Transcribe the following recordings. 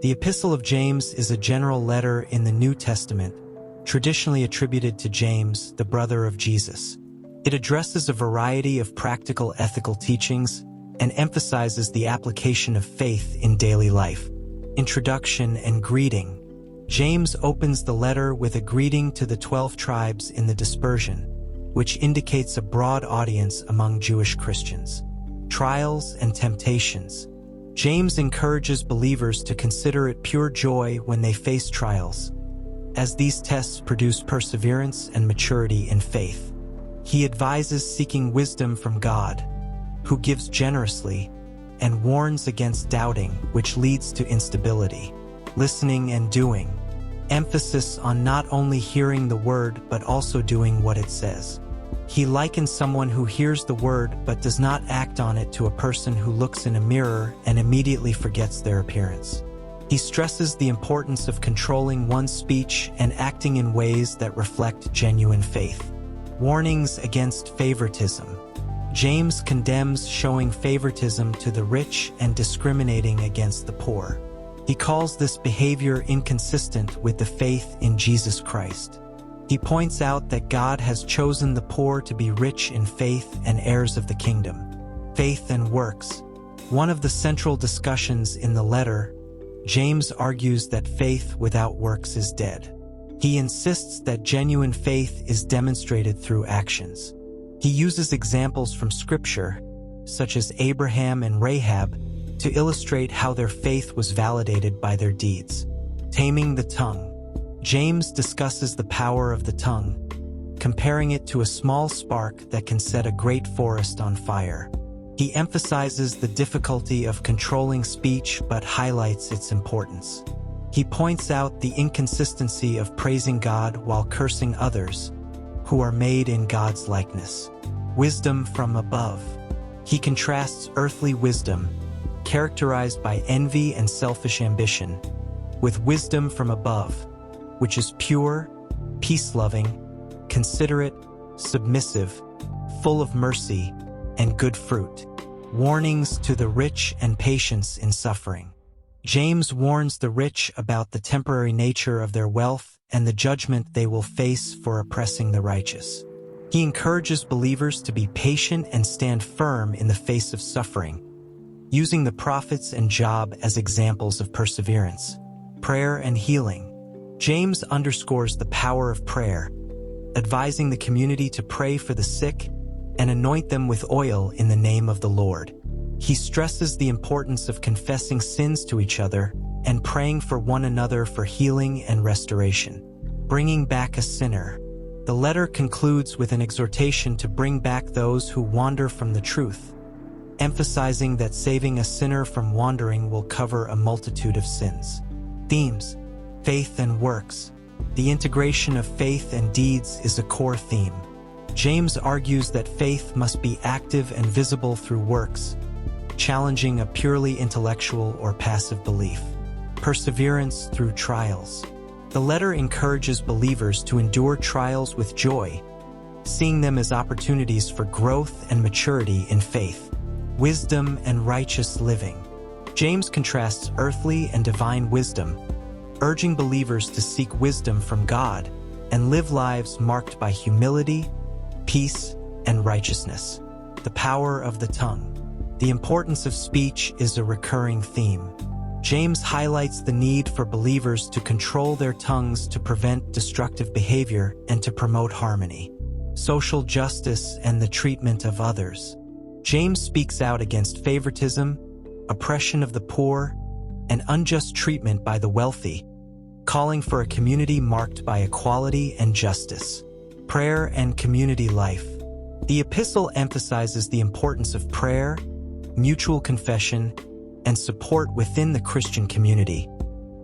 The Epistle of James is a general letter in the New Testament, traditionally attributed to James, the brother of Jesus. It addresses a variety of practical ethical teachings and emphasizes the application of faith in daily life. Introduction and greeting. James opens the letter with a greeting to the 12 tribes in the dispersion, which indicates a broad audience among Jewish Christians. Trials and temptations. James encourages believers to consider it pure joy when they face trials, as these tests produce perseverance and maturity in faith. He advises seeking wisdom from God, who gives generously, and warns against doubting, which leads to instability. Listening and doing. Emphasis on not only hearing the word but also doing what it says. He likens someone who hears the word but does not act on it to a person who looks in a mirror and immediately forgets their appearance. He stresses the importance of controlling one's speech and acting in ways that reflect genuine faith. Warnings against favoritism. James condemns showing favoritism to the rich and discriminating against the poor. He calls this behavior inconsistent with the faith in Jesus Christ. He points out that God has chosen the poor to be rich in faith and heirs of the kingdom. Faith and works. One of the central discussions in the letter, James argues that faith without works is dead. He insists that genuine faith is demonstrated through actions. He uses examples from Scripture, such as Abraham and Rahab, to illustrate how their faith was validated by their deeds. Taming the tongue. James discusses the power of the tongue, comparing it to a small spark that can set a great forest on fire. He emphasizes the difficulty of controlling speech but highlights its importance. He points out the inconsistency of praising God while cursing others, who are made in God's likeness. Wisdom from above. He contrasts earthly wisdom, characterized by envy and selfish ambition, with wisdom from above, which is pure, peace-loving, considerate, submissive, full of mercy, and good fruit. Warnings to the rich and patience in suffering. James warns the rich about the temporary nature of their wealth and the judgment they will face for oppressing the righteous. He encourages believers to be patient and stand firm in the face of suffering, using the prophets and Job as examples of perseverance. Prayer and healing. James underscores the power of prayer, advising the community to pray for the sick and anoint them with oil in the name of the Lord. He stresses the importance of confessing sins to each other and praying for one another for healing and restoration. Bringing back a sinner. The letter concludes with an exhortation to bring back those who wander from the truth, emphasizing that saving a sinner from wandering will cover a multitude of sins. Themes. Faith and works. The integration of faith and deeds is a core theme. James argues that faith must be active and visible through works, challenging a purely intellectual or passive belief. Perseverance through trials. The letter encourages believers to endure trials with joy, seeing them as opportunities for growth and maturity in faith. Wisdom and righteous living. James contrasts earthly and divine wisdom, urging believers to seek wisdom from God and live lives marked by humility, peace, and righteousness. The power of the tongue. The importance of speech is a recurring theme. James highlights the need for believers to control their tongues to prevent destructive behavior and to promote harmony. Social justice and the treatment of others. James speaks out against favoritism, oppression of the poor, and unjust treatment by the wealthy, calling for a community marked by equality and justice. Prayer and community life. The epistle emphasizes the importance of prayer, mutual confession, and support within the Christian community,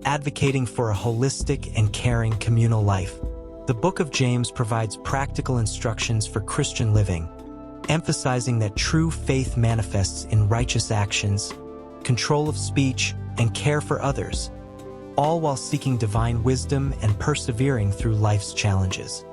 advocating for a holistic and caring communal life. The book of James provides practical instructions for Christian living, emphasizing that true faith manifests in righteous actions, control of speech, and care for others, all while seeking divine wisdom and persevering through life's challenges.